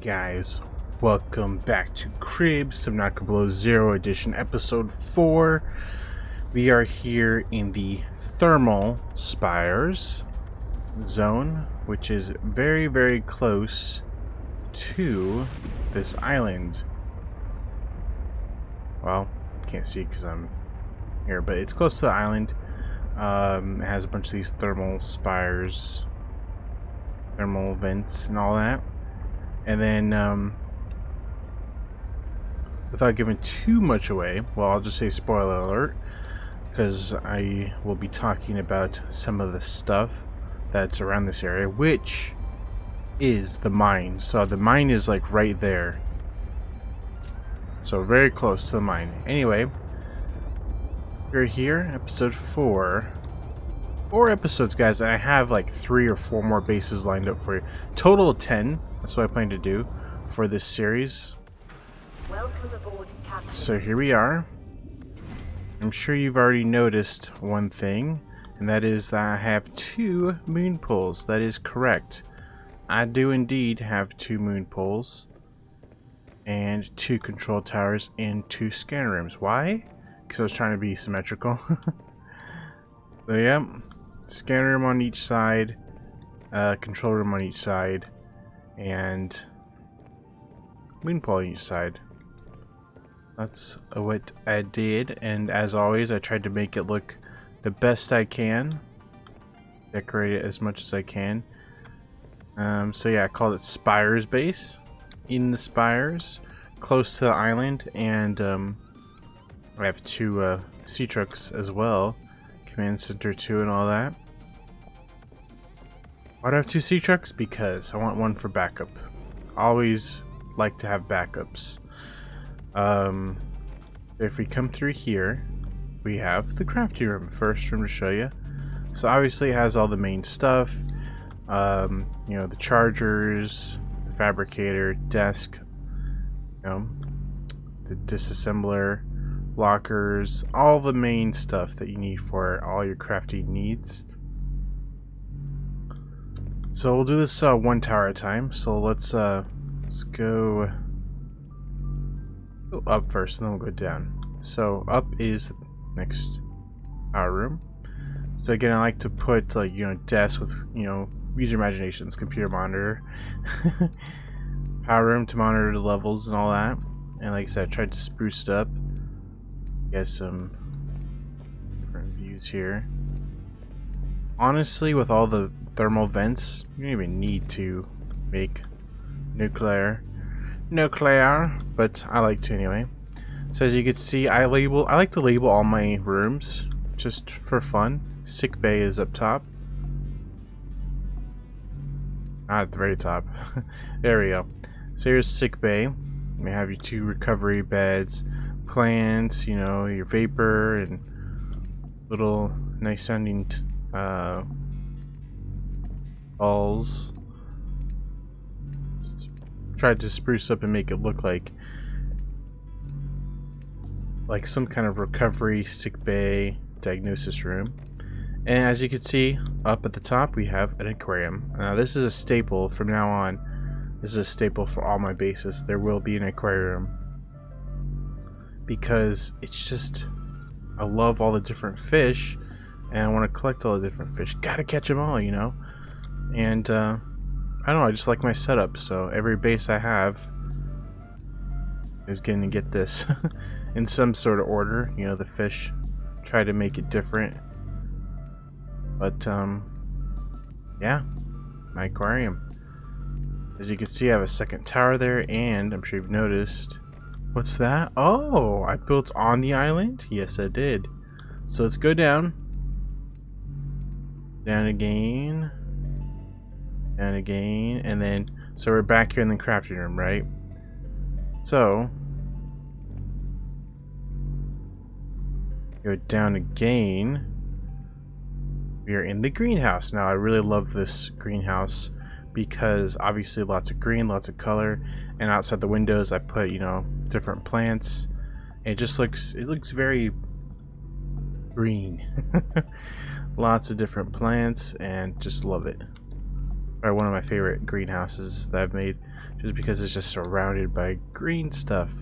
guys, welcome back to CRIBS, Subnautica Below Zero Edition, Episode 4. We are here in the Thermal Spires zone, which is very, very close to this island. Well, can't see because I'm here, but it's close to the island. It has a bunch of these thermal spires, thermal vents and all that. And then, without giving too much away, well, I'll just say spoiler alert, because I will be talking about some of the stuff that's around this area, which is the mine. So the mine is like right there. So very close to the mine. Anyway, we're here, episode 4. 4 episodes, guys, and I have like 3 or 4 more bases lined up for you. Total of 10. That's what I plan to do for this series. Welcome aboard, Captain. So here we are. I'm sure you've already noticed one thing, and that is that I have 2 moon poles. That is correct. I do indeed have 2 moon poles and 2 control towers and 2 scan rooms. Why? Because I was trying to be symmetrical. So yeah, scan room on each side, control room on each side, and moon pole on each side. That's what I did, and as always I tried to make it look the best I can, decorate it as much as I can. So yeah, I called it Spires Base. In the Spires, close to the island, and I have 2 sea trucks as well, command center 2 and all that. Why do I have 2 sea trucks? Because I want one for backup. Always like to have backups. If we come through here, we have the crafting room, first room to show you. So obviously it has all the main stuff. You know, the chargers, the fabricator, desk, you know, the disassembler, lockers, all the main stuff that you need for all your crafting needs. So we'll do this 1 tower at a time. So let's go up first, and then we'll go down. So up is the next power room. So again, I like to put like, you know, desks with, you know, use your imaginations, computer monitor, power room to monitor the levels and all that. And like I said, I tried to spruce it up. Get some different views here. Honestly, with all the thermal vents, you don't even need to make nuclear, but I like to anyway. So as you can see, I like to label all my rooms just for fun. Sick bay is up top. Not at the very top. There we go. So here's sick bay. We have your 2 recovery beds, plants, you know, your vapor, and little nice sounding balls. Just tried to spruce up and make it look like some kind of recovery, sick bay, diagnosis room. And as you can see, up at the top we have an aquarium. Now this is a staple from now on. This is a staple for all my bases. There will be an aquarium, because it's just, I love all the different fish, and I want to collect all the different fish. Gotta catch them all, you know. And I don't know, I just like my setup. So every base I have is going to get this in some sort of order. You know, the fish, try to make it different. But yeah, my aquarium. As you can see, I have a second tower there, and I'm sure you've noticed. What's that? Oh, I built on the island? Yes, I did. So let's go down. Down again. Down again. And then, so we're back here in the crafting room, right? So, go down again. We are in the greenhouse. Now, I really love this greenhouse because obviously lots of green, lots of color, and outside the windows I put, you know, different plants. It just looks, it looks very green. Lots of different plants, and just love it. Probably one of my favorite greenhouses that I've made, just because it's just surrounded by green stuff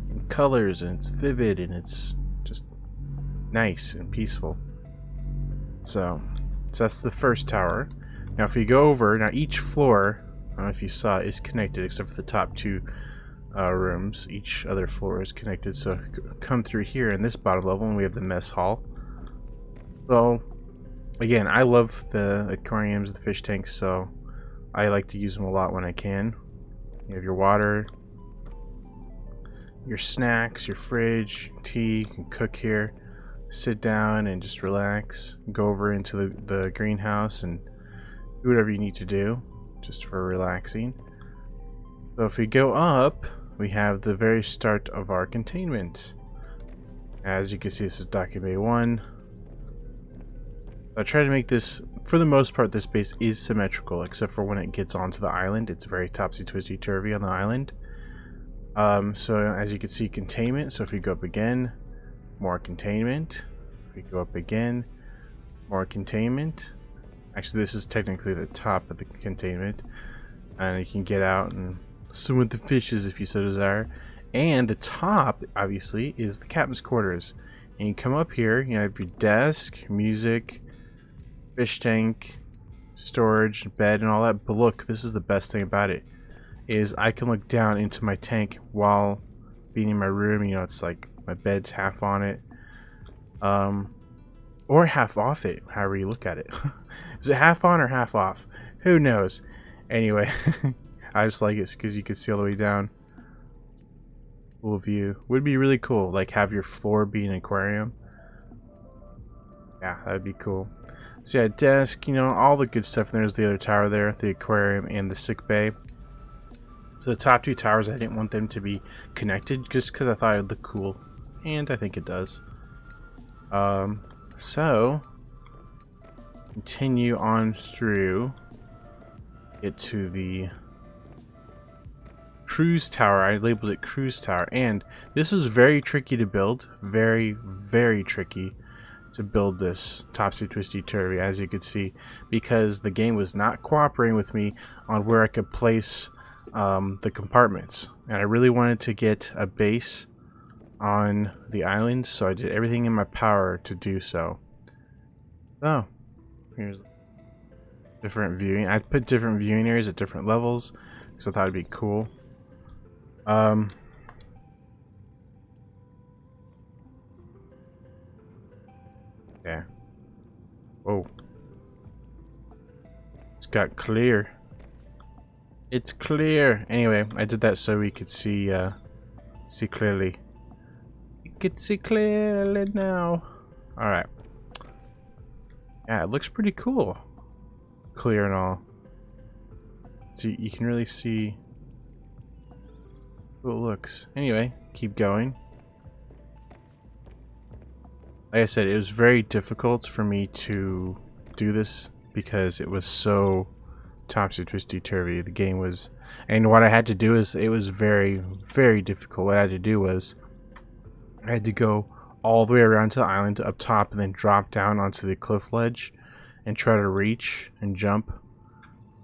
and colors, and it's vivid and it's just nice and peaceful. So that's the first tower. Now if you go over, now each floor, I don't know if you saw, is connected except for the top two rooms. Each other floor is connected. So come through here in this bottom level and we have the mess hall. So again, I love the aquariums, the fish tanks, so I like to use them a lot when I can. You have your water, your snacks, your fridge, tea. You can cook here, sit down and just relax. Go over into the greenhouse and do whatever you need to do just for relaxing. So if we go up, we have the very start of our containment. As you can see, this is Dock Bay 1. I try to make this, for the most part, this base is symmetrical, except for when it gets onto the island. It's very topsy-twisty-turvy on the island. So as you can see, containment. So if we go up again, more containment. If we go up again, more containment. Actually, this is technically the top of the containment. And you can get out and swim with the fishes if you so desire. And the top, obviously, is the captain's quarters. And you come up here, you have your desk, music, fish tank, storage, bed, and all that. But look, this is the best thing about it, is I can look down into my tank while being in my room. You know, it's like my bed's half on it, or half off it, however you look at it. Is it half on or half off? Who knows? Anyway, I just like it because you can see all the way down. Cool view. Would be really cool, like have your floor be an aquarium. Yeah, that'd be cool. So yeah, desk, you know, all the good stuff. And there's the other tower there, the aquarium and the sick bay. So the top two towers, I didn't want them to be connected just because I thought it'd look cool, and I think it does. So continue on through, get to the cruise tower. I labeled it cruise tower, and this was very tricky to build. Very, very tricky to build this topsy-twisty-turvy, as you could see, because the game was not cooperating with me on where I could place the compartments, and I really wanted to get a base on the island, so I did everything in my power to do so. Oh, here's different viewing. I put different viewing areas at different levels because I thought it'd be cool. Yeah. Whoa. It's got clear. It's clear. Anyway, I did that so we could see clearly. You could see clearly now. All right. Yeah, it looks pretty cool. Clear and all. See, you can really see how it looks. Anyway, keep going. Like I said, it was very difficult for me to do this because it was so topsy-twisty-turvy. The game was, and what I had to do is, it was very, very difficult. What I had to do was, I had to go all the way around to the island up top and then drop down onto the cliff ledge and try to reach and jump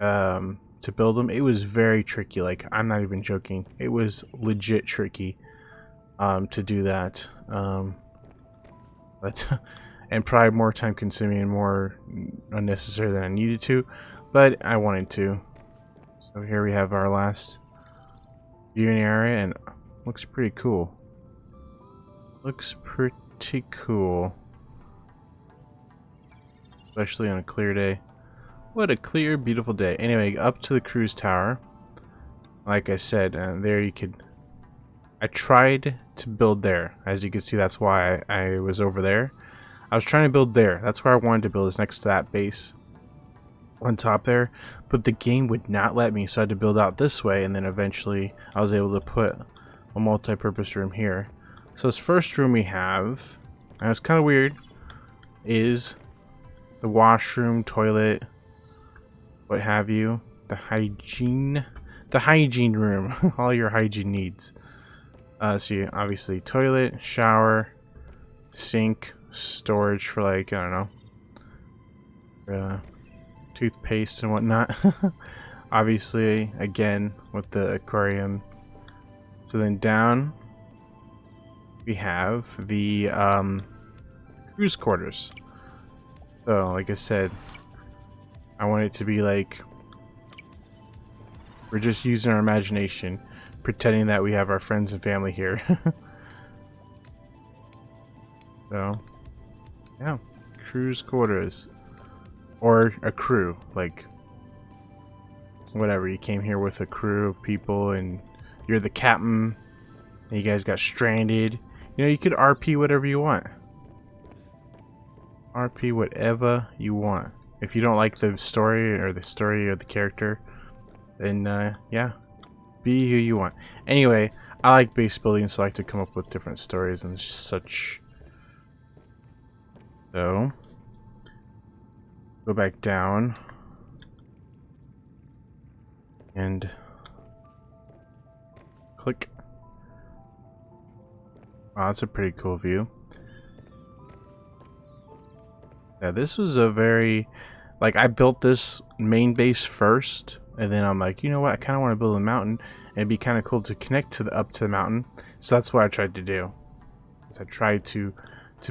to build them. It was very tricky. Like, I'm not even joking. It was legit tricky to do that. But and probably more time consuming and more unnecessary than I needed to, but I wanted to. So here we have our last viewing area, and looks pretty cool. Looks pretty cool, especially on a clear day. What a clear, beautiful day. Anyway, up to the cruise tower. Like I said, there you could. I tried to build there. As you can see, that's why I was over there. I was trying to build there. That's where I wanted to build, is next to that base on top there. But the game would not let me, so I had to build out this way, and then eventually I was able to put a multi-purpose room here. So this first room we have, and it's kind of weird, is the washroom, toilet, what have you. The hygiene room. All your hygiene needs. So you obviously toilet, shower, sink, storage for, like, I don't know, toothpaste and whatnot. Obviously, again, with the aquarium. So then down, we have the cruise quarters. So, like I said, I want it to be like we're just using our imagination, pretending that we have our friends and family here. So, yeah, cruise quarters. Or a crew, like, whatever, you came here with a crew of people and you're the captain and you guys got stranded. You know, you could RP whatever you want. RP whatever you want. If you don't like the story or the character, then yeah, be who you want. Anyway, I like base building, so I like to come up with different stories and such. So, go back down and click. Wow, that's a pretty cool view. Yeah, this was a very, like, I built this main base first, and then I'm like, you know what, I kind of want to build a mountain, and it'd be kind of cool to connect to the up to the mountain. So that's what I tried to do. I tried to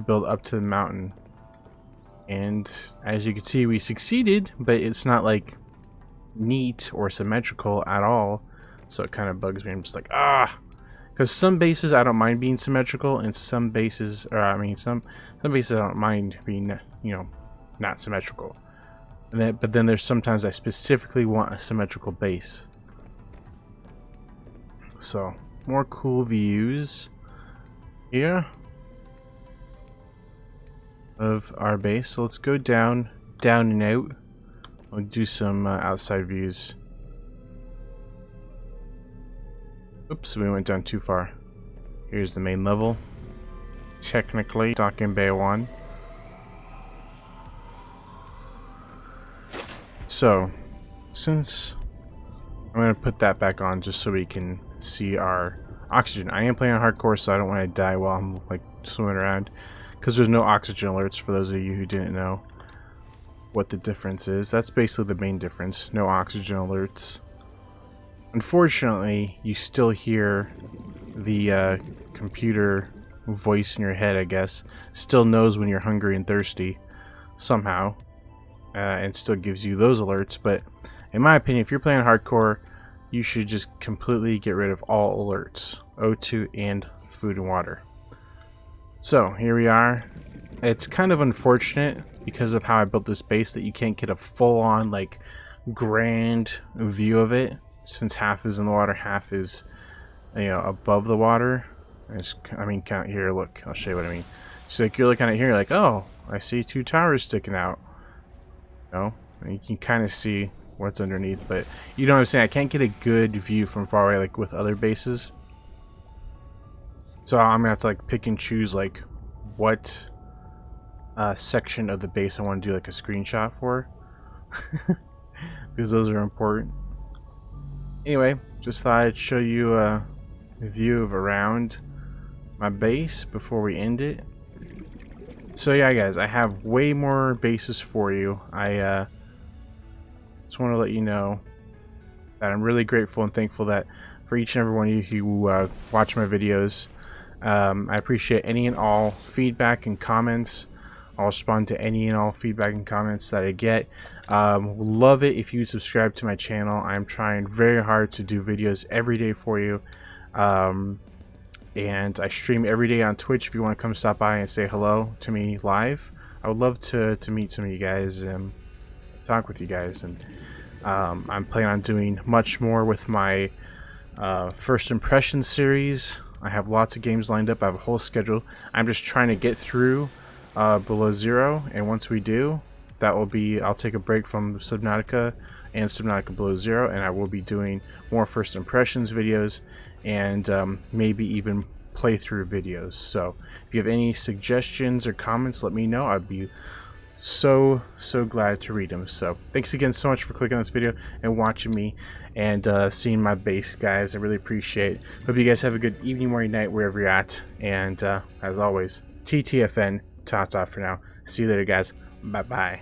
build up to the mountain, and as you can see, we succeeded, but it's not like neat or symmetrical at all. So it kind of bugs me. I'm just like, because some bases I don't mind being symmetrical, and some bases, or I mean, some bases I don't mind being, you know, not symmetrical. And then, but then there's sometimes I specifically want a symmetrical base. So more cool views here of our base. So let's go down and out. We'll do some outside views. Oops, we went down too far. Here's the main level. Technically, Docking Bay 1. So, since I'm going to put that back on just so we can see our oxygen. I am playing on hardcore, so I don't want to die while I'm like swimming around, because there's no oxygen alerts for those of you who didn't know what the difference is. That's basically the main difference. No oxygen alerts. Unfortunately, you still hear the computer voice in your head, I guess. Still knows when you're hungry and thirsty somehow, and still gives you those alerts. But in my opinion, if you're playing hardcore, you should just completely get rid of all alerts, O2 and food and water. So here we are. It's kind of unfortunate because of how I built this base that you can't get a full-on like grand view of it, since half is in the water, half is, you know, above the water. I mean, count here. Look, I'll show you what I mean. So like you're looking at it here, like, oh, I see two towers sticking out. You know, and you can kind of see what's underneath, but you know what I'm saying. I can't get a good view from far away like with other bases. So I'm gonna have to like pick and choose like what section of the base I want to do like a screenshot for, because those are important. Anyway, just thought I'd show you a view of around my base before we end it. So yeah, guys, I have way more bases for you. I just want to let you know that I'm really grateful and thankful that for each and every one of you who watch my videos. I appreciate any and all feedback and comments. I'll respond to any and all feedback and comments that I get. Love it if you subscribe to my channel. I'm trying very hard to do videos every day for you. And I stream every day on Twitch if you want to come stop by and say hello to me live. I would love to meet some of you guys and talk with you guys. And I'm planning on doing much more with my first impressions series. I have lots of games lined up. I have a whole schedule. I'm just trying to get through Below Zero, and once we do, that will be, I'll take a break from Subnautica and Subnautica Below Zero, and I will be doing more first impressions videos and maybe even playthrough videos. So if you have any suggestions or comments, let me know. I'd be so glad to read them. So thanks again so much for clicking on this video and watching me and seeing my base, guys. I really appreciate it. Hope you guys have a good evening, morning, night, wherever you're at. And as always, TTFN, ta-ta for now. See you later, guys. Bye-bye.